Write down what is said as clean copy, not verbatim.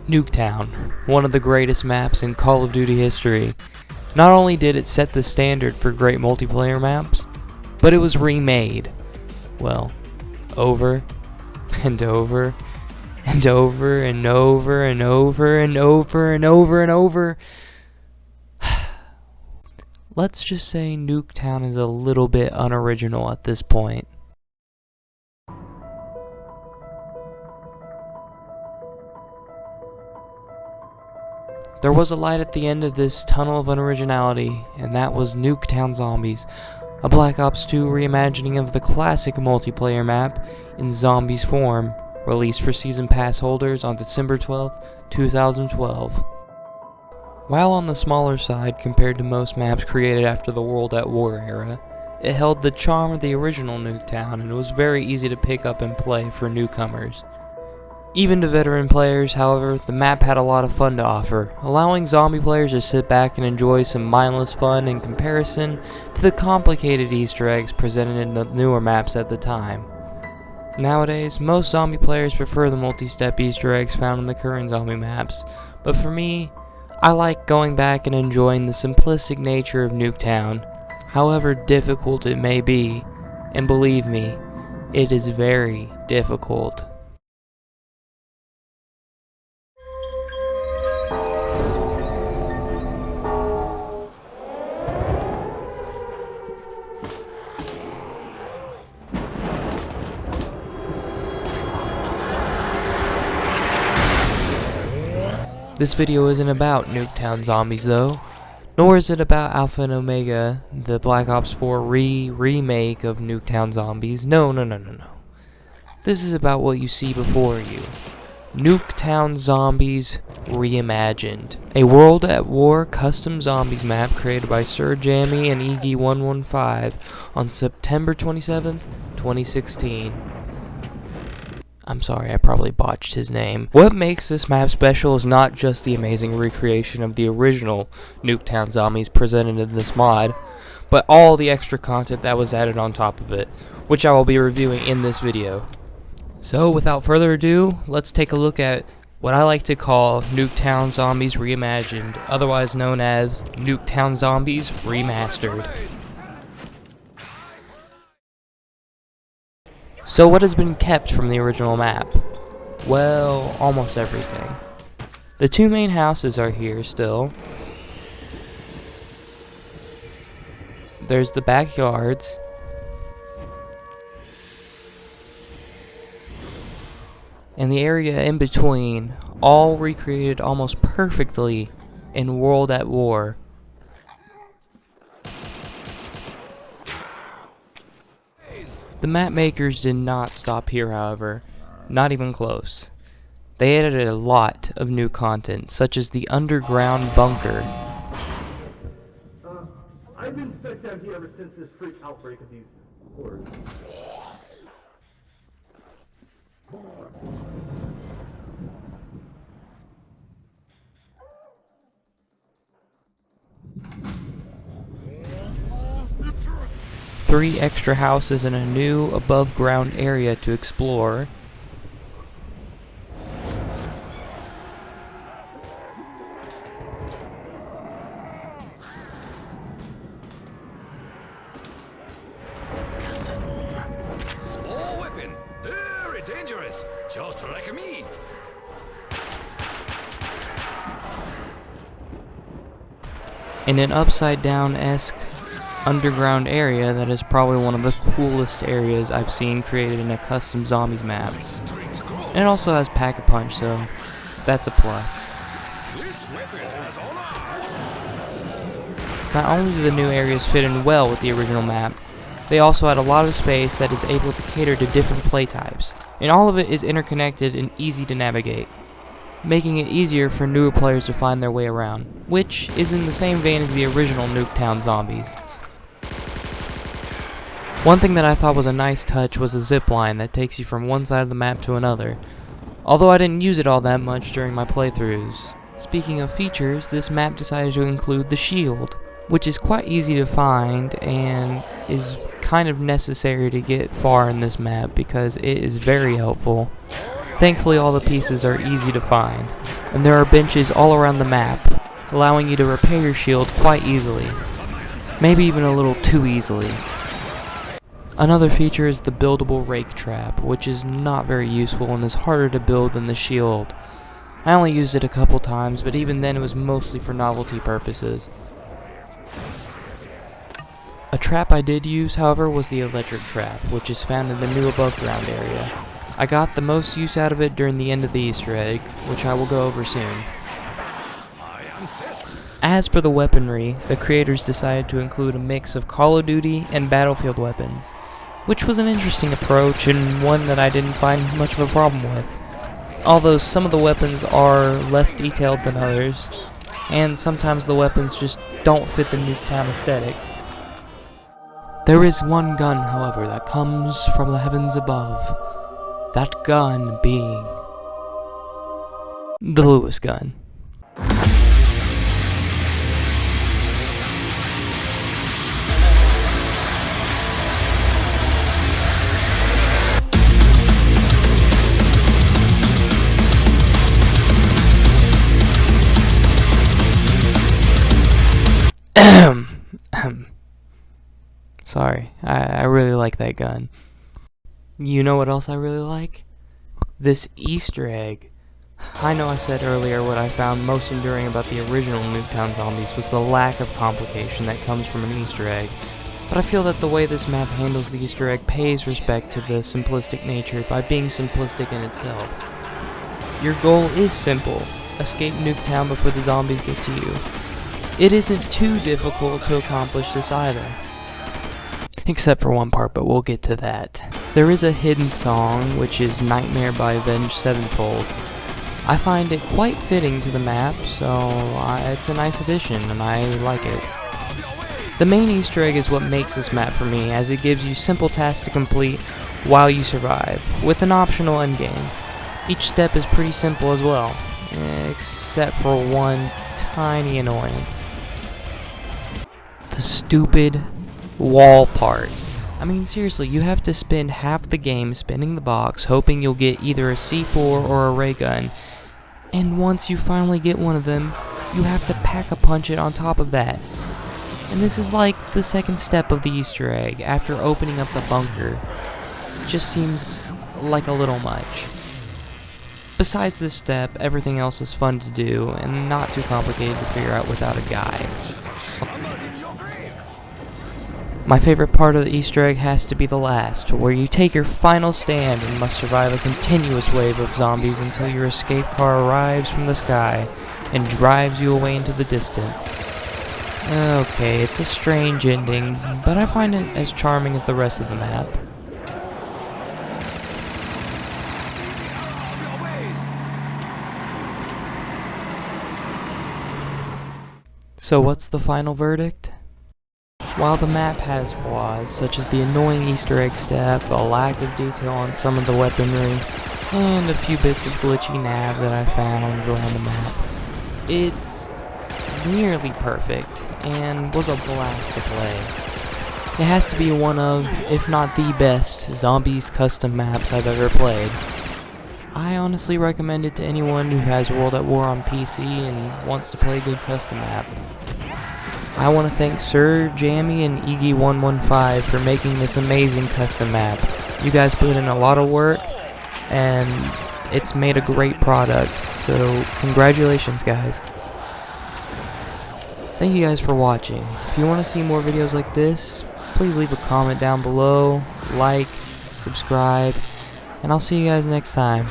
Nuketown, one of the greatest maps in Call of Duty history. Not only did it set the standard for great multiplayer maps, but it was remade, well, over and over and over and over and over and over and over and over. Let's just say Nuketown is a little bit unoriginal at this point. There was a light at the end of this tunnel of unoriginality, and that was Nuketown Zombies, a Black Ops 2 reimagining of the classic multiplayer map in zombies form, released for Season Pass holders on December 12, 2012. While on the smaller side compared to most maps created after the World at War era, it held the charm of the original Nuketown and was very easy to pick up and play for newcomers. Even to veteran players, however, the map had a lot of fun to offer, allowing zombie players to sit back and enjoy some mindless fun in comparison to the complicated Easter eggs presented in the newer maps at the time. Nowadays, most zombie players prefer the multi-step Easter eggs found in the current zombie maps, but for me, I like going back and enjoying the simplistic nature of Nuketown, however difficult it may be, and believe me, it is very difficult. This video isn't about Nuketown Zombies though, nor is it about Alpha and Omega, the Black Ops 4 remake of Nuketown Zombies. No. This is about what you see before you. Nuketown Zombies Reimagined. A World at War custom zombies map created by Sir Jammy and EG115 on September 27th, 2016. I'm sorry, I probably botched his name. What makes this map special is not just the amazing recreation of the original Nuketown Zombies presented in this mod, but all the extra content that was added on top of it, which I will be reviewing in this video. So without further ado, let's take a look at what I like to call Nuketown Zombies Reimagined, otherwise known as Nuketown Zombies Remastered. So what has been kept from the original map? Well, almost everything. The two main houses are here still. There's the backyards. And the area in between, all recreated almost perfectly in World at War. The map makers did not stop here, however, not even close. They added a lot of new content, such as the underground bunker. I've been stuck down here ever since this freak outbreak of these horrors. Three extra houses and a new above-ground area to explore. Small weapon, very dangerous, just like me. In an upside-down-esque underground area that is probably one of the coolest areas I've seen created in a custom zombies map. And it also has pack-a-punch, so that's a plus. Not only do the new areas fit in well with the original map, they also add a lot of space that is able to cater to different play types, and all of it is interconnected and easy to navigate, making it easier for newer players to find their way around, which is in the same vein as the original Nuketown Zombies. One thing that I thought was a nice touch was the zip line that takes you from one side of the map to another, although I didn't use it all that much during my playthroughs. Speaking of features, this map decided to include the shield, which is quite easy to find and is kind of necessary to get far in this map because it is very helpful. Thankfully all the pieces are easy to find. and there are benches all around the map, allowing you to repair your shield quite easily. Maybe even a little too easily. Another feature is the buildable rake trap, which is not very useful and is harder to build than the shield. I only used it a couple times, but even then it was mostly for novelty purposes. A trap I did use, however, was the electric trap, which is found in the new above ground area. I got the most use out of it during the end of the Easter egg, which I will go over soon. As for the weaponry, the creators decided to include a mix of Call of Duty and Battlefield weapons, which was an interesting approach and one that I didn't find much of a problem with. Although some of the weapons are less detailed than others, and sometimes the weapons just don't fit the Nuketown aesthetic. There is one gun, however, that comes from the heavens above. That gun being the Lewis gun. Sorry, I really like that gun. You know what else I really like? This Easter egg. I know I said earlier what I found most enduring about the original Nuketown Zombies was the lack of complication that comes from an Easter egg, but I feel that the way this map handles the Easter egg pays respect to the simplistic nature by being simplistic in itself. Your goal is simple: escape Nuketown before the zombies get to you. It isn't too difficult to accomplish this either. Except for one part, but we'll get to that. There is a hidden song, which is Nightmare by Avenged Sevenfold. I find it quite fitting to the map, so it's a nice addition, and I like it. The main Easter egg is what makes this map for me, as it gives you simple tasks to complete while you survive, with an optional endgame. Each step is pretty simple as well, except for one tiny annoyance. The stupid wall part. I mean, seriously, you have to spend half the game spinning the box, hoping you'll get either a C4 or a ray gun. And once you finally get one of them, you have to pack-a-punch it on top of that. And this is like the second step of the Easter egg, after opening up the bunker. It just seems like a little much. Besides this step, everything else is fun to do, and not too complicated to figure out without a guide. My favorite part of the Easter egg has to be the last, where you take your final stand and must survive a continuous wave of zombies until your escape car arrives from the sky and drives you away into the distance. Okay, it's a strange ending, but I find it as charming as the rest of the map. So what's the final verdict? While the map has flaws, such as the annoying Easter egg step, a lack of detail on some of the weaponry, and a few bits of glitchy nav that I found around the map, it's nearly perfect, and was a blast to play. It has to be one of, if not the best, Zombies custom maps I've ever played. I honestly recommend it to anyone who has World at War on PC and wants to play a good custom map. I want to thank Sir Jammy and Iggy115 for making this amazing custom map. You guys put in a lot of work, and it's made a great product, so congratulations, guys. Thank you guys for watching. If you want to see more videos like this, please leave a comment down below, like, subscribe, and I'll see you guys next time.